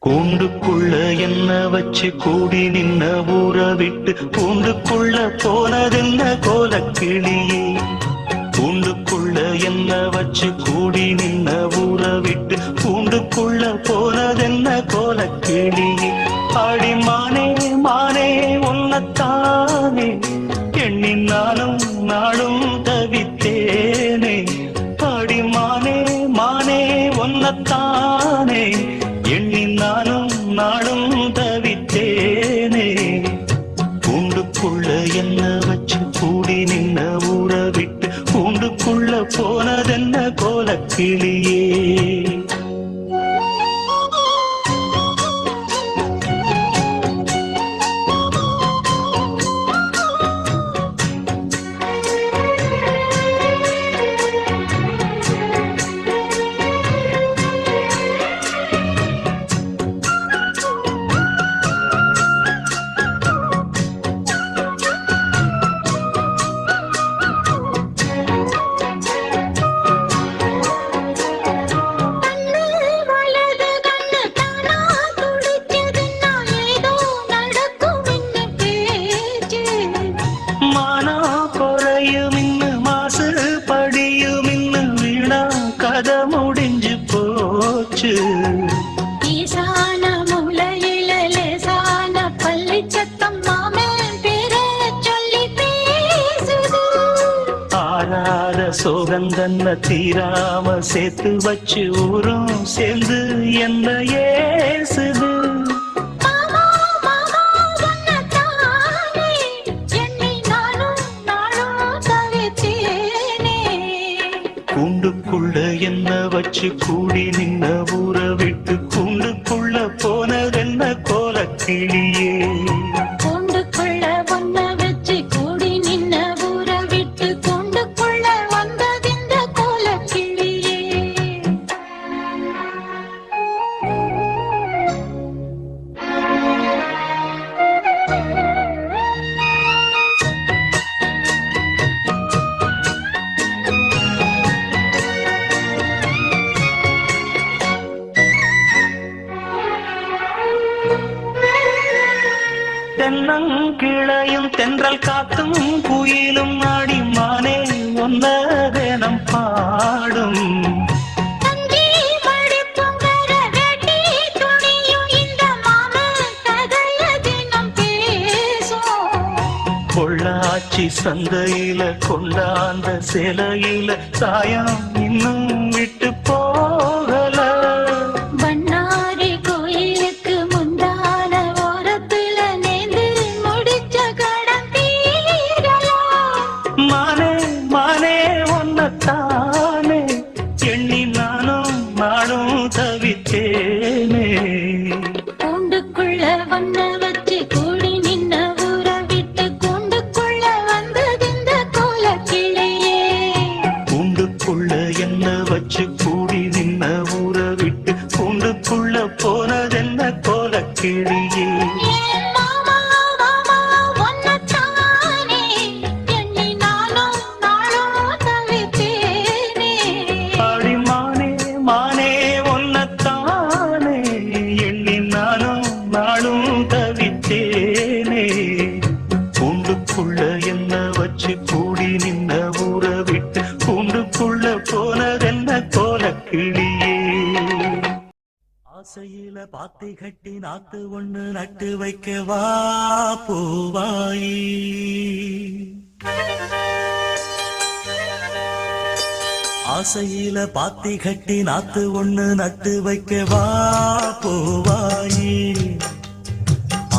கூண்டுக்குள்ள என்ன வச்சு கூடி நின்ன ஊற விட்டு கூண்டுக்குள்ள போனதென்ன கோலக்கிளியே. கூண்டுக்குள்ள என்ன வச்சு கூடி நின்ன ஊற விட்டு கூண்டுக்குள்ள போனதென்ன கோலக்கிளியே. ஆடி மானே மானே உன்னத்தானே எண்ணி நானும் நாளும் தவித்தேனே. ஆடி மானே மானே உன்னத்தானே எண்ணி நானும் நாளும் தவித்தேனே. கூண்டுக்குள்ள என்ன வச்சு கூடி நின்ன ஊற விட்டு கூண்டுக்குள்ள போனதென்ன கோலக்கிளியே. முடிஞ்சு போச்சு. ஈசான மூலையில லேசான பள்ளி சத்தம் மாமன் பேர சொல்லி பேசுது. ஆறாத சோகந்தன்ன தீராம சேர்த்து வச்சு ஊரும் சேர்ந்து என்ன ஏசுது. கூண்டுக்குள்ள என்ன வச்சு கூடி நின்ன ஊற விட்டு கூண்டுக்குள்ள போனதென்ன கோலக்கிளியே. கூண்டுக்குள்ள ஒன்ன வச்சு கூடி நின்ன ஊற விட்டு கூண்டுக்குள்ள வந்ததிந்த கோலக்கிளியே. தென்னங்கிளையும் தென்றல் காத்தும் குயிலும் ஆடி மானே ஒன்னதேனம் பாடும். பொள்ளாச்சி சந்தையில கொண்டாந்த சிலையில சாயம் இன்னும் விட்டு போகல. தானே எண்ணி நானும் நாளும் தவித்தேனே. கூண்டுக்குள்ள வண்ண வச்சு கூடி நின்ன ஊற விட்டு கூண்டுக்குள்ள வந்ததிந்த கோலக்கிளியே. கூண்டுக்குள்ள என்ன வச்சு கூடி நின்ன ஊற விட்டு கூண்டுக்குள்ள போனதென்ன கோலக்கிளியே. கூண்டுக்குள்ள என்ன வச்சு கூடி நின்ன ஊற விட்டு கூண்டுக்குள்ள போனதென்ன கோலக்கிளியே. ஆசையில பாத்தி கட்டி நாத்து ஒண்ணு நட்டு வைக்க வா பூவாயி. ஆசையில பாத்தி கட்டி நாத்து ஒண்ணு நட்டு வைக்க வா பூவாயி.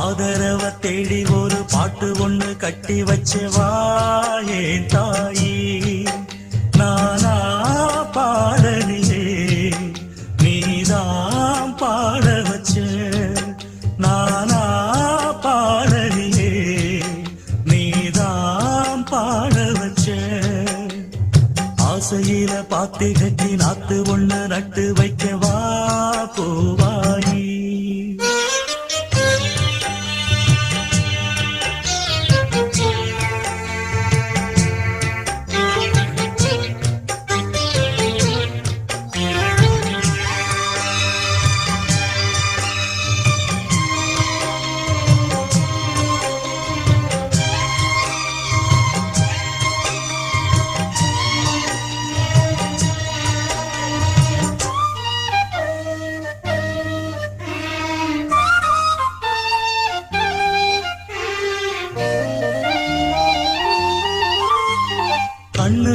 ஆதரவ தேடி ஒரு பாட்டு ஒண்ணு கட்டி வச்சு வாயே தாயி. நானா பாடலியே நீதான் பாட வச்ச. நானா பாடலியே நீதான் பாட வச்ச. ஆசையில பாத்தி கட்டி நாத்து ஒண்ணு நட்டு வைக்க வா பூவாயி.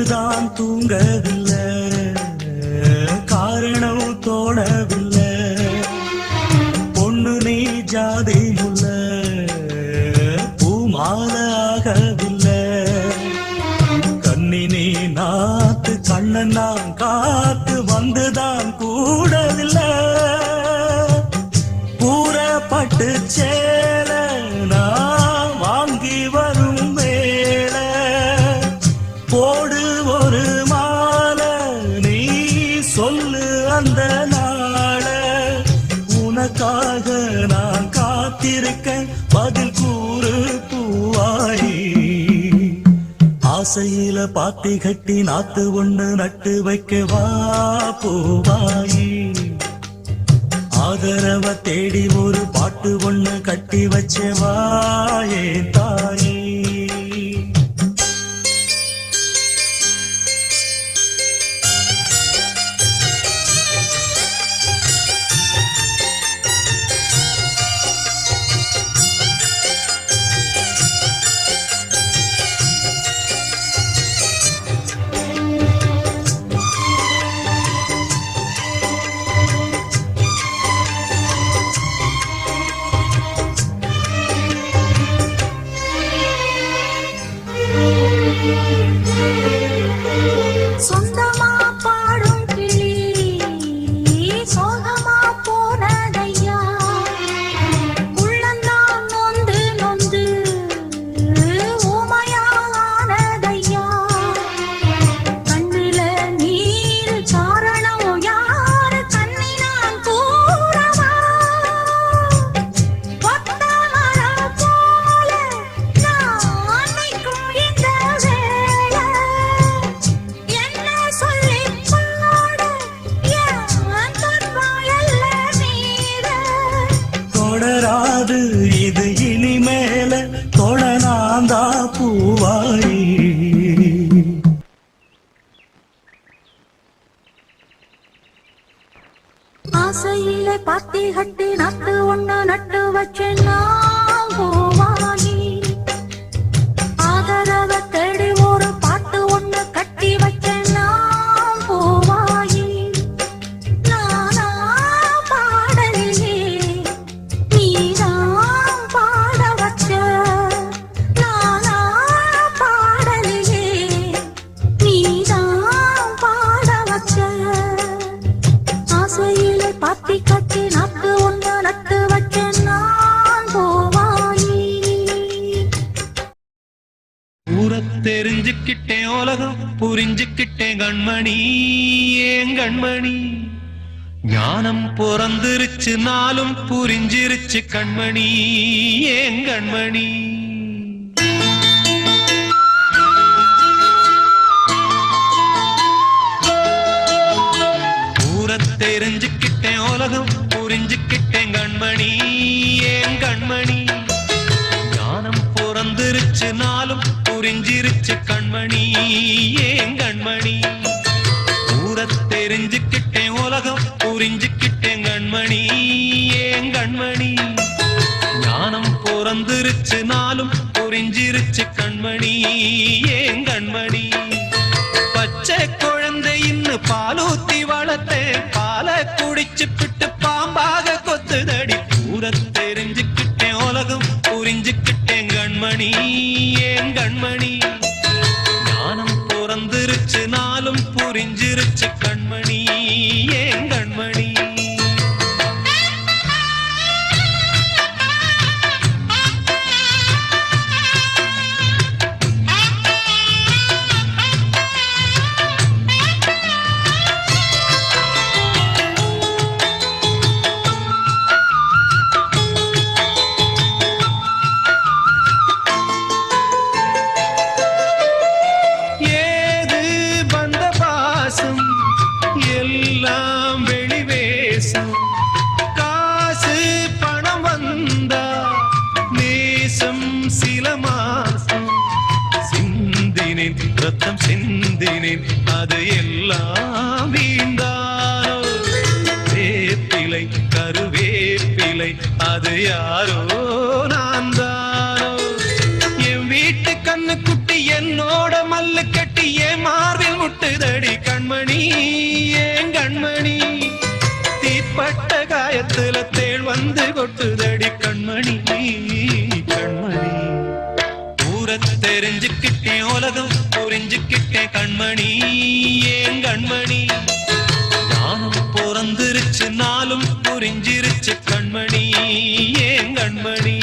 பொண்ணுதான் தூங்கவில்லை, காரணம் தோணவில்லை. பொண்ணு நீ ஜாதி முல்ல, பூமால ஆகவில்லை. கண்ணி நீ நாத்து, கண்ணன் நான் காத்து வந்துதான் கூடவில்லை. கூறப்பட்டு சேல நான் வாங்கி வரும் வேளை, போடு ஒரு மாலை நீ சொல்லு அந்த நாள. உனக்காக நான் காத்திருக்க பதில் கூறு பூவாயி. ஆசையில பாத்தி கட்டி நாத்து ஒண்ணு நட்டு வைக்கவா பூவாயி. ஆதரவ தேடி ஒரு பாட்டு ஒண்ணு கட்டி வச்சவா ஏன் தாயி. சொந்தமா பாடும் கிளி சோகமா போனதையா, உள்ளந்தான் நொந்து நொந்து ஊமையானதையா. கண்ணில நீர் காரணம் யாரு கண்ணி நான் கூறவா. ஒத்தமரம் போல நான் நிற்கும் இந்த வேளை, என்ன சொல்லி பாட என் தன்மையல்ல மீற. தொடராது இது இனிமேல தொடனாந்தா பூவாயி. ஆசையிலே பாத்தி கட்டி நட்டு ஒண்ணு நட்டு வச்சேன் நான் பூவாயி. ஆதரவ தேடி ஒரு பாட்டு ஒண்ணு கட்டி வச்சேன் நான் பூவாயி. நானா பாடலிலே நீதான் பாட வச்ச, நானா பாடலிலே நீதான் பாட வச்ச. ஆசையிலே பாத்தி கட்டி நாக்கு ஒண்ணு நட்டு வச்சேன் நான் பூவாயி. ஊரத் தெரிஞ்சுக்கிட்டேன் உலகம் புரிஞ்சுக்கிட்டேன் கண்மணி ஏன் கண்மணி. ஞானம் பிறந்திருச்சு நாளும் புரிஞ்சிருச்சு கண்மணி ஏன் கண்மணி. ஊரத் தெரிஞ்சுக்கிட்டேன் உலகம் புரிஞ்சுக்கிட்டேன் கண்மணி ஏன் கண்மணி. ஞானம் பிறந்திருச்சு நாளும் புரிஞ்சிருச்சு கண்மணி ஏன் கண்மணி. ஊரத் தெரிஞ்சுக்கிட்டேன் உலகம் புரிஞ்சுக்கிட்டேன் கண்மணி ஏன் கண்மணி. ஞானம் பிறந்திருச்சு நாளும் புரிஞ்சிருச்சு கண்மணி ஏன் கண்மணி. பச்சை குழந்தை இன்னும் பாலூத்தி வளர்த்தேன், பாலை குடிச்சு பிட்டு பாம்பாக கொத்துதடி. ஊரத் தெரிஞ்சுக்கிட்டேன் உலகம் புரிஞ்சுக்கிட்டேன் கண்மணி ஏன் கண்மணி. ஞானம் பிறந்திருச்சு நாளும் புரிஞ்சிருச்சு கண்மணி ஏன் கண்மணி. ஏது பந்த பாசம் எல்லாம் வெளிவேசம். காசு பணம் வந்தா நேசம் சில மாசம். சிந்தினேன் ரத்தம் சிந்தினேன் அது எல்லாம் வீண்டானோ. வேப்பிலை கருவேப்பிலை அது யாரோ நான் தானோ. என் வீட்டு கண்ணு குட்டி என்னோட மல்லு கட்டி ஏமாற முட்டுதடி கண்மணி ஏன் கண்மணி தீப்பட்ட காயத்துல தேள் வந்து கொட்டுதடி கண்மணி கண்மணி ஊரை தெரிஞ்சுக்கிட்டேன் உலகம் புரிஞ்சுக்கிட்டேன் கண்மணி ஏன் கண்மணி ஞானம் பிறந்திருச்சு நாளும் புரிஞ்சிருச்சு கண்மணி ஏன் கண்மணி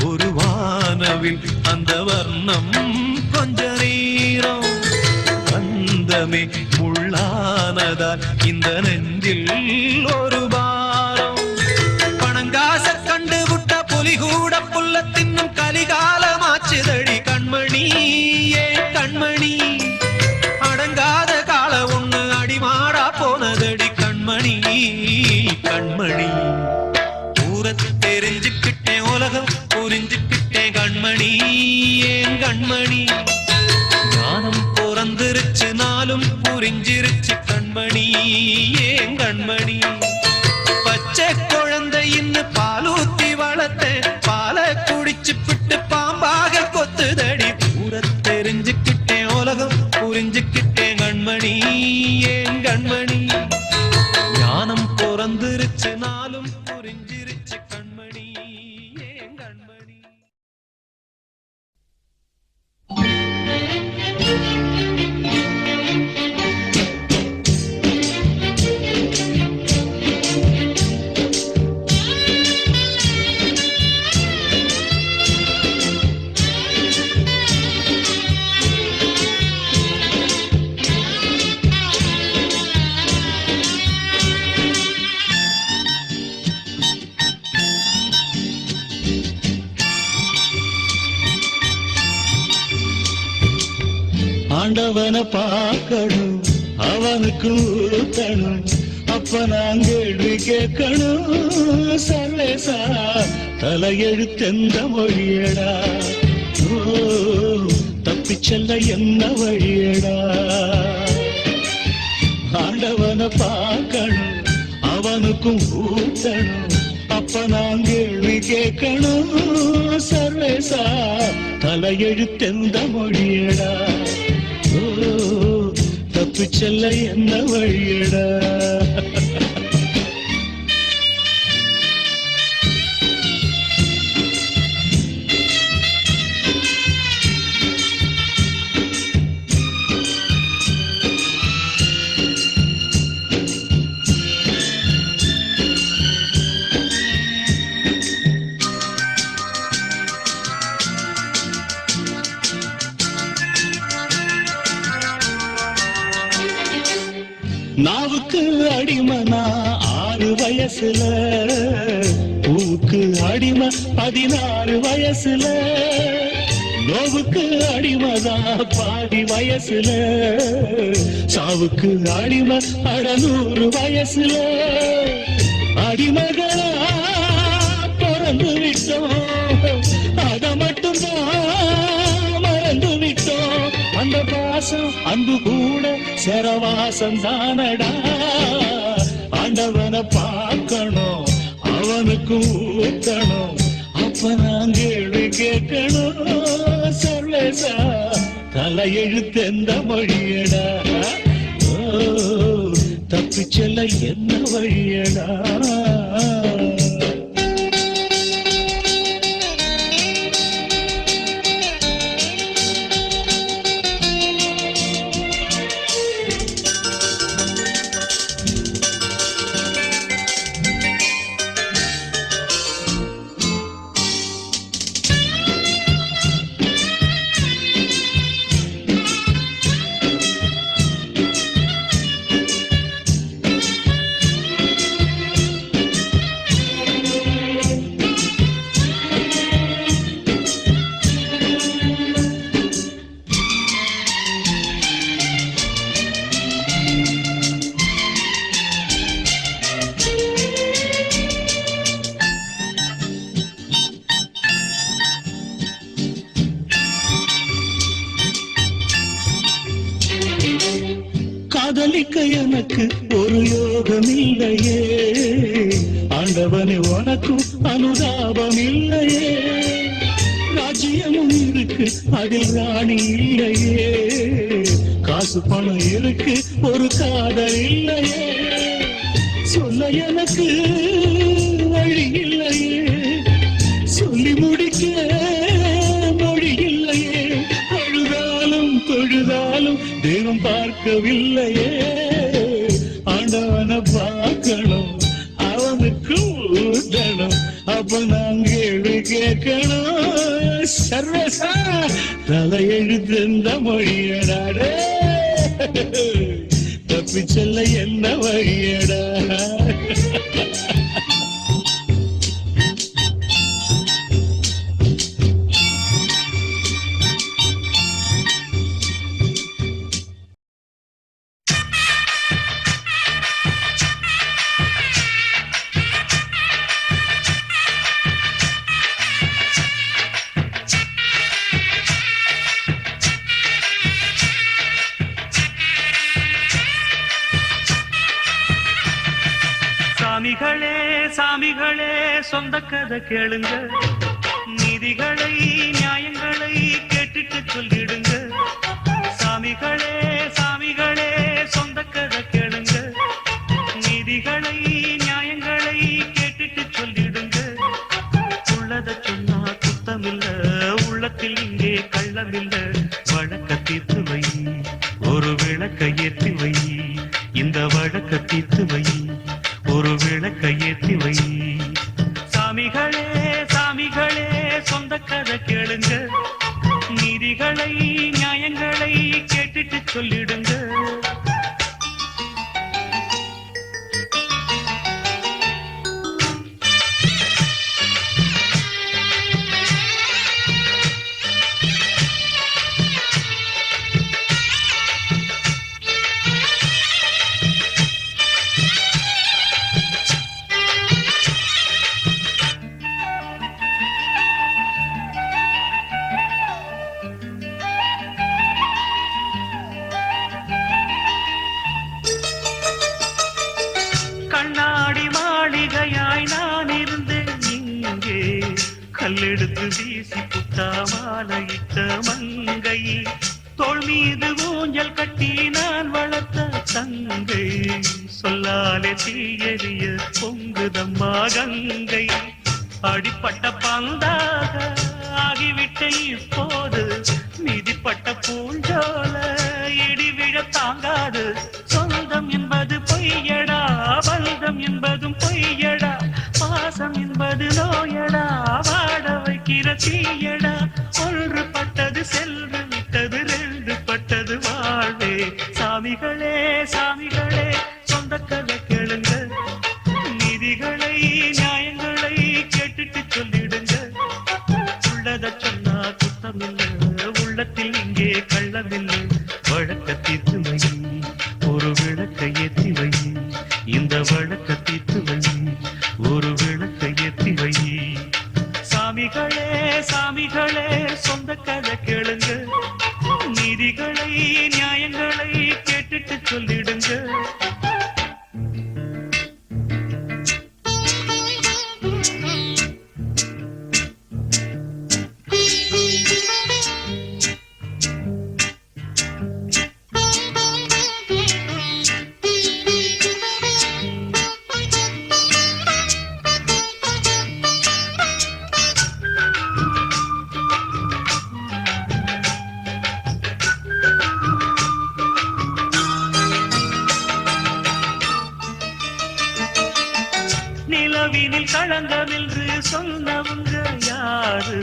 ஒரு வானவில் அந்த வர்ணம் கொஞ்ச நேரம் வந்தமே முள்ளானதால் இந்த நெஞ்சில் ஒரு பாரம் பணங்காச கண்டு விட்ட புலி கூட புல்ல தின்னும் கலிகாலமாச்சுதடி கண்மணி ஏன் கண்மணி அடங்காத கால ஒண்ணு அடிமாடா போனதடி கண்மணி கண்மணி ஊரத்து தெரிஞ்சுக்கிட்டேன் உலகம் புரிஞ்சுக்கிட்டேன் கண்மணி ஏன் கண்மணி ஞானம் பிறந்திருச்சு நாளும் புரிஞ்சிருச்சு கண்மணி ஏன் கண்மணி பச்சை குழந்தை இன்னும் பாலூத்தி வளர்த்தேன் பாலை குடிச்சு பிட்டு பாம்பாக கொத்துதடி ஊரை தெரிஞ்சுக்கிட்டேன் உலகம் புரிஞ்சுக்கிட்டேன் கண்மணி ஏன் கண்மணி ஞானம் பிறந்திருச்சு நாளும் புரிஞ்சிருச்சு கண்மணி ஏன் கண்மணி ஆண்டவனை பார்க்கணும் அவனுக்கு ஊத்தணும் அப்ப நான் கேள்வி கேட்கணும் சர்வேசா தலையெழுத்தெந்த மொழியடா ஓ தப்பிச்செல்ல என்ன வழியடா ஆண்டவனை பார்க்கணும் அவனுக்கும் ஊத்தணும் அப்ப நான் கேள்வி கேட்கணும் சர்வேசா தலையெழுத்தெந்த மொழியடா தப்பு செல்ல என்ன வழியடா நாவுக்கு அடிமனா 6 வயசுல பூவுக்கு அடிமை 16 வயசுல நோவுக்கு அடிமதா பாதி வயசுல சாவுக்கு அடிமை 100 வயசுல அடிமகளா பிறந்து விட்டோம் அத மட்டும்தான் மறந்து விட்டோம் அந்த பாசம் அன்பு கூட சரவாசம் தானடா ஆண்டவனை பார்க்கணும் அவனுக்கு ஊத்தணும் அப்ப நான் கேள்வி கேட்கணும் சர்வேசா தலையெழுத்தெந்த மொழியடா தப்பி செல்ல என்ன வழியடா காதலிக்க எனக்கு ஒரு யோகம் இல்லையே, ஆண்டவனே உனக்கும் அனுதாபம் இல்லையே, ராஜ்யமும் இருக்கு அதில் ராணி இல்லையே, காசு பணம் இருக்கு ஒரு காதல் இல்லையே, சொல்ல எனக்கு வழி இல்லையே, சொல்லி முடிக்க மொழி இல்லையே, அழுதாலும் தொழுதாலும் தெய்வம் பார்க்கவில்லையே, ஆண்டவனை பார்க்கணும் அவனுக்கு ஊட்டணும், அப்ப நான் கேள்வி கேட்கணும், சர்வசா தலையெழுத்து இந்த மொழியடாடே, தப்பி செல்ல என்ன வழியடா. சாமிகளே சாமிகளே சொந்த கதை கேளுங்க, நீதிகளை நியாயங்களை கேட்டுட்டு சொல்லிடுங்க. சாமிகளே சாமிகளே சொந்த கதை கேளுங்க, நீதிகளை நியாயங்களை கேட்டுட்டு சொல்லிடுங்க. உள்ளத சொன்னா குத்தமில்ல, உள்ளத்தில் இங்கே கள்ளமில்ல, வழக்க தீர்த்து வை ஒரு விளக்க ஏற்றி வை, இந்த வழக்க தீர்த்து வை ஒரு விளக்க ஏற்றி வை. சாமிகளே சாமிகளே சொந்த கதை கேளுங்க, நீதிகளை நியாயங்களை கேட்டுட்டு சொல்லிடுங்க. கண்ணாடி மாளிகையாய் நான் இருந்தேன் இங்கே, கல்லெடுத்து வீசி புட்டா மாலையிட்ட மங்கை, தோள் மீது ஊஞ்சல் கட்டி நான் வளர்த்த தங்கை, சொல்லாலே தீயறிய பொங்குதம்மா கங்கை, அடிப்பட்ட பந்தாக ஆகிவிட்ட இப்போது, மிதிப்பட்ட பூஞ்சோல இடிவிழ தாங்காது, சொந்தம் என்பது பொய்யடா, பந்தம் என்பதும் பொய்யடா, பாசம் என்பது நோயடா, வாட வைக்கிற தீயடா, ஒன்று பட்டது செல்று விட்டது ரெண்டு பட்டது வாழ்வே. சாமிகளே சாமிகளே சொந்த கதை கேளுங்க, நீதிகளை நியாயங்களை கேட்டுட்டு சொல்லிடுங்க. உள்ளத சொன்னா குத்தமில்லை, உள்ளத்தில் இங்கே கள்ளமில்லை, வழக்க தீர்த்து வை ஒரு விளக்க ஏற்றி வை, இந்த வழக்க தீர்த்து வை ஒரு விளக்க ஏற்றி வை. சாமிகளே சாமிகளே சொந்த கதை கேளுங்க, நீதிகளை நியாயங்களை கேட்டுட்டு சொல்லிடுங்க. நிலவினில் களங்கமென்று சொன்னவங்க யாரு,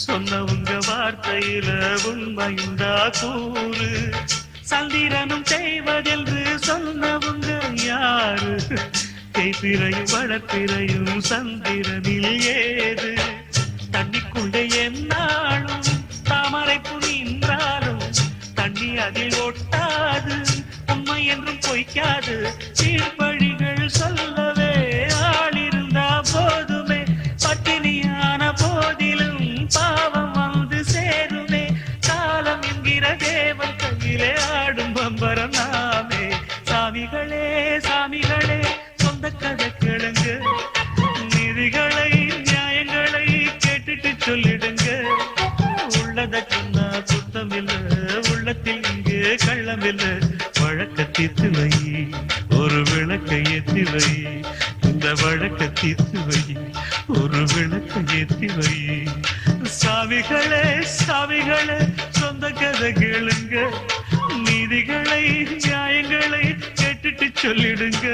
சொன்னவங்க வார்த்தையில உண்மையுண்டா கூறு, சந்திரனும் செய்வதென்று சொன்னவங்க யாரு, கைப்பிறையும் வளர்ப்பிறையும் சந்திரனில் ஏது, தண்ணிக்குள்ளே என்னாலும் தாமரை புனின்றாலும் தண்ணி அதில் ஒட்டாது, உண்மை என்றும் பொய்க்காது, சீர்பழிகள் சொல்லவே ஆளிருந்தா போதுமே, பட்டினியான போதிலும் பாவம் வந்து சேருமே, காலம் என்கிற தேவன் கையிலே ஆடும் பம்பரம் நாமே. கதை சொன்னா குத்தமில்ல உள்ளத்தில் இங்கு கள்ளமில்ல வழக்க தீர்த்து வை ஒரு விளக்கை ஏத்தி வை இந்த வழக்க தீர்த்து வை ஒரு விளக்கை ஏத்தி வை சாவிகளே சாவிகளே சொந்த கதை கேளுங்க நீதிகளை நியாயங்களை கேட்டுட்டு சொல்லிடுங்க